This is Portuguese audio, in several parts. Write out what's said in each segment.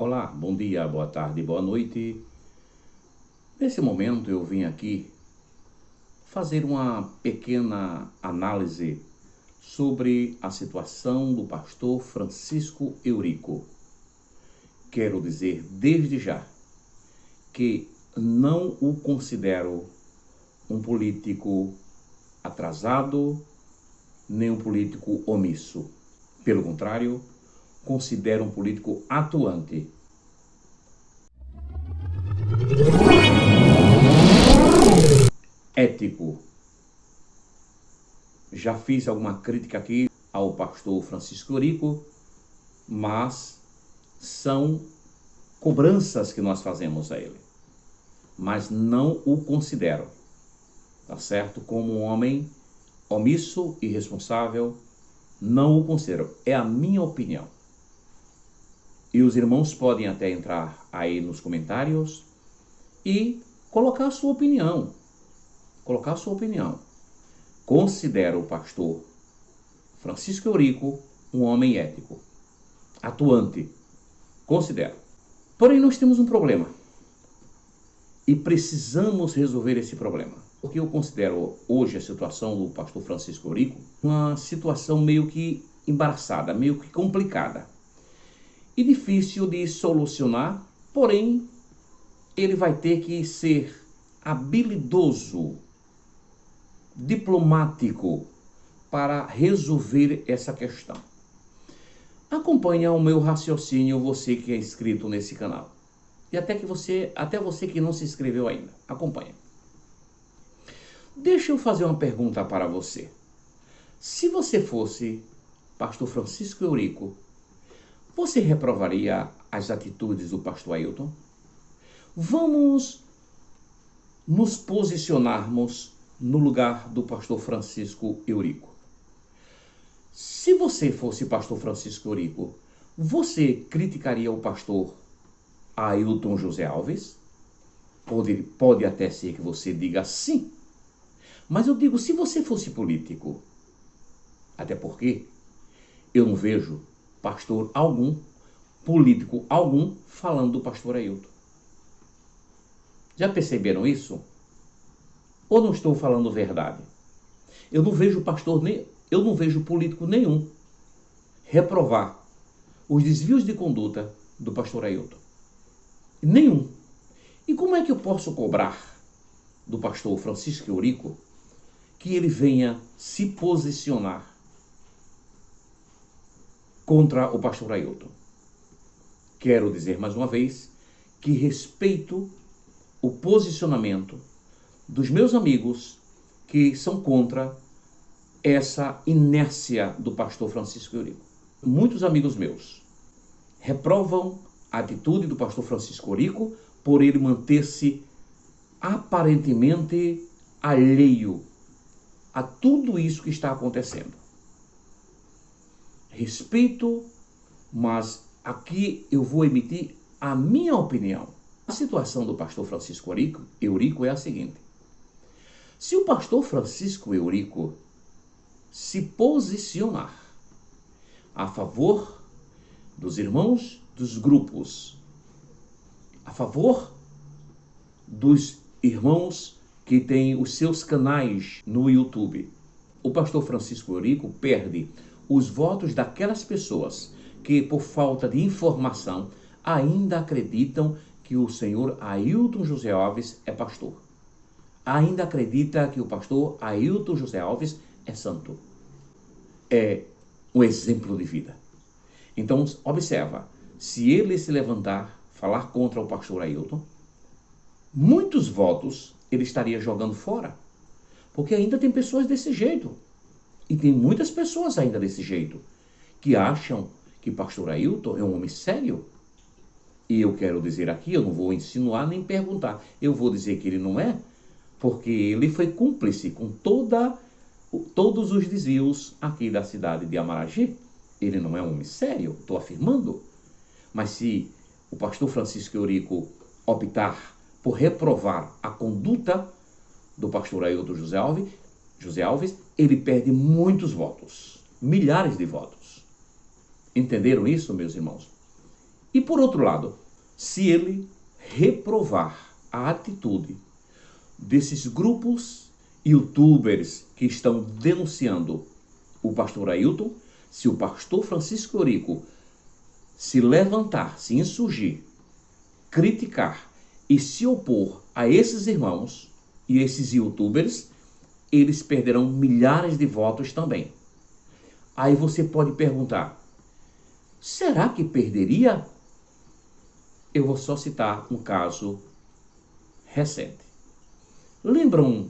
Olá, bom dia, boa tarde, boa noite. Nesse momento eu vim aqui fazer uma pequena análise sobre a situação do pastor Francisco Eurico. Quero dizer desde já que não o considero um político atrasado, nem um político omisso. Pelo contrário, considero um político atuante. Ético. Já fiz alguma crítica aqui ao pastor Francisco Eurico, mas são cobranças que nós fazemos a ele. Mas não o considero, tá certo? Como um homem omisso e irresponsável, não o considero. É a minha opinião. E os irmãos podem até entrar aí nos comentários e colocar a sua opinião. Considero o pastor Francisco Eurico um homem ético, atuante. Considero. Porém, nós temos um problema. E precisamos resolver esse problema. Porque eu considero hoje a situação do pastor Francisco Eurico uma situação meio que embaraçada, meio que complicada. E difícil de solucionar, porém, ele vai ter que ser habilidoso, diplomático, para resolver essa questão. Acompanha o meu raciocínio, você que é inscrito nesse canal. E até você que não se inscreveu ainda, acompanha. Deixa eu fazer uma pergunta para você. Se você fosse pastor Francisco Eurico, você reprovaria as atitudes do pastor Ailton? Vamos nos posicionarmos no lugar do pastor Francisco Eurico. Se você fosse pastor Francisco Eurico, você criticaria o pastor Ailton José Alves? Pode até ser que você diga sim. Mas eu digo, se você fosse político, até porque eu não vejo pastor algum, político algum, falando do pastor Ailton. Já perceberam isso? Ou não estou falando verdade? Eu não vejo político nenhum reprovar os desvios de conduta do pastor Ailton. Nenhum. E como é que eu posso cobrar do pastor Francisco Eurico que ele venha se posicionar contra o pastor Ailton? Quero dizer mais uma vez que respeito o posicionamento dos meus amigos que são contra essa inércia do pastor Francisco Eurico. Muitos amigos meus reprovam a atitude do pastor Francisco Eurico por ele manter-se aparentemente alheio a tudo isso que está acontecendo. Respeito, mas aqui eu vou emitir a minha opinião. A situação do pastor Francisco Eurico é a seguinte. Se o pastor Francisco Eurico se posicionar a favor dos irmãos dos grupos, a favor dos irmãos que têm os seus canais no YouTube, o pastor Francisco Eurico perde os votos daquelas pessoas que, por falta de informação, ainda acreditam que o senhor Ailton José Alves é pastor. Ainda acredita que o pastor Ailton José Alves é santo. É um exemplo de vida. Então, observa, se ele se levantar, falar contra o pastor Ailton, muitos votos ele estaria jogando fora. Porque ainda tem pessoas desse jeito. E tem muitas pessoas ainda desse jeito, que acham que pastor Ailton é um homem sério. E eu quero dizer aqui, eu não vou insinuar nem perguntar, eu vou dizer que ele não é, porque ele foi cúmplice com todos os desvios aqui da cidade de Amaragi. Ele não é um homem sério, estou afirmando. Mas se o pastor Francisco Eurico optar por reprovar a conduta do pastor Ailton José Alves, ele perde muitos votos, milhares de votos. Entenderam isso, meus irmãos? E por outro lado, se ele reprovar a atitude desses grupos youtubers que estão denunciando o pastor Ailton, se o pastor Francisco Eurico se levantar, se insurgir, criticar e se opor a esses irmãos e esses youtubers, eles perderão milhares de votos também. Aí você pode perguntar, será que perderia? Eu vou só citar um caso recente. Lembram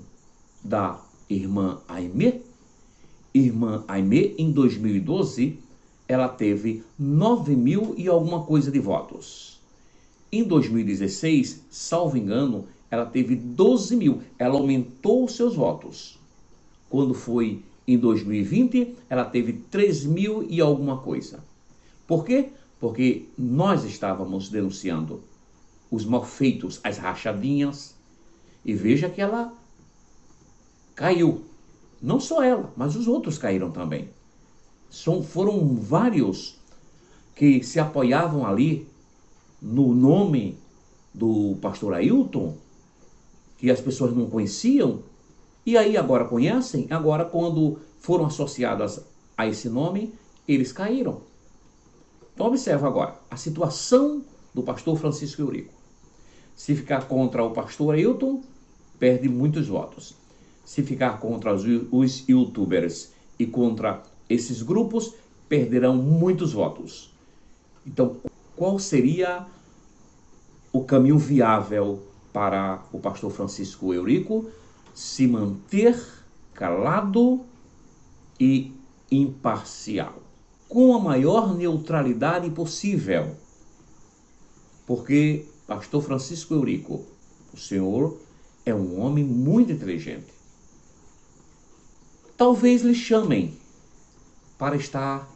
da irmã Aimee? Irmã Aimee, em 2012, ela teve 9.000 e alguma coisa de votos. Em 2016, salvo engano, ela teve 12.000. Ela aumentou os seus votos. Quando foi em 2020, ela teve 3.000 e alguma coisa. Por quê? Porque nós estávamos denunciando os malfeitos, as rachadinhas, e veja que ela caiu. Não só ela, mas os outros caíram também. Foram vários que se apoiavam ali no nome do pastor Ailton, que as pessoas não conheciam, e aí agora conhecem, agora quando foram associadas a esse nome, eles caíram. Então observa agora, a situação do pastor Francisco Eurico. Se ficar contra o pastor Ailton, perde muitos votos. Se ficar contra os youtubers e contra esses grupos, perderão muitos votos. Então, qual seria o caminho viável para o pastor Francisco Eurico? Se manter calado e imparcial, com a maior neutralidade possível. Porque, pastor Francisco Eurico, o senhor é um homem muito inteligente. Talvez lhe chamem para estar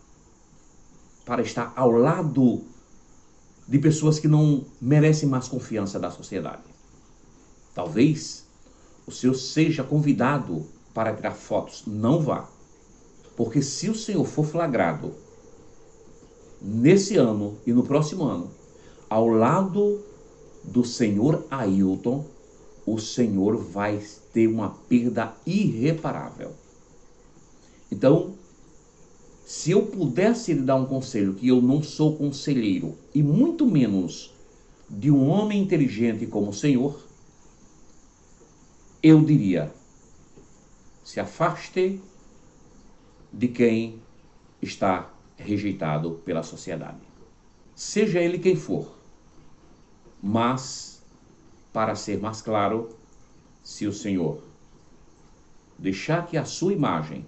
ao lado de pessoas que não merecem mais confiança da sociedade. Talvez o senhor seja convidado para tirar fotos. Não vá. Porque se o senhor for flagrado nesse ano e no próximo ano, ao lado do senhor Ailton, o senhor vai ter uma perda irreparável. Então, se eu pudesse lhe dar um conselho, que eu não sou conselheiro, e muito menos de um homem inteligente como o senhor, eu diria, se afaste de quem está rejeitado pela sociedade. Seja ele quem for. Mas, para ser mais claro, se o senhor deixar que a sua imagem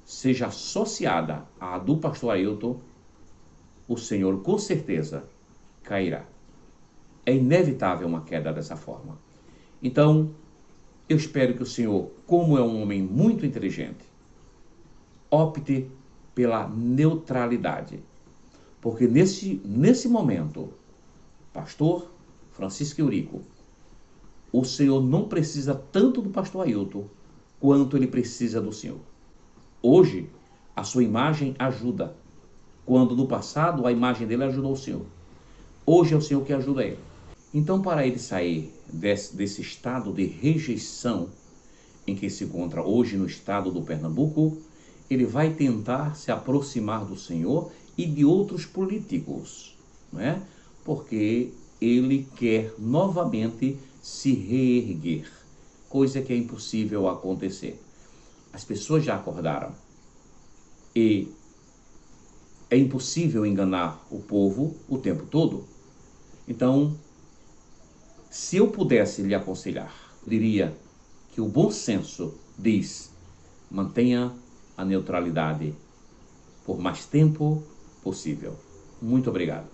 seja associada à do pastor Ailton, o senhor com certeza cairá. É inevitável uma queda dessa forma. Então, eu espero que o senhor, como é um homem muito inteligente, opte pela neutralidade. Porque nesse momento, pastor Francisco Eurico, o senhor não precisa tanto do pastor Ailton quanto ele precisa do senhor. Hoje, a sua imagem ajuda, quando no passado a imagem dele ajudou o senhor. Hoje é o senhor que ajuda ele. Então, para ele sair desse estado de rejeição em que se encontra hoje no estado do Pernambuco, ele vai tentar se aproximar do senhor e de outros políticos, não é? Porque ele quer novamente se reerguer, coisa que é impossível acontecer. As pessoas já acordaram e é impossível enganar o povo o tempo todo. Então, se eu pudesse lhe aconselhar, eu diria que o bom senso diz: mantenha a neutralidade por mais tempo possível. Muito obrigado.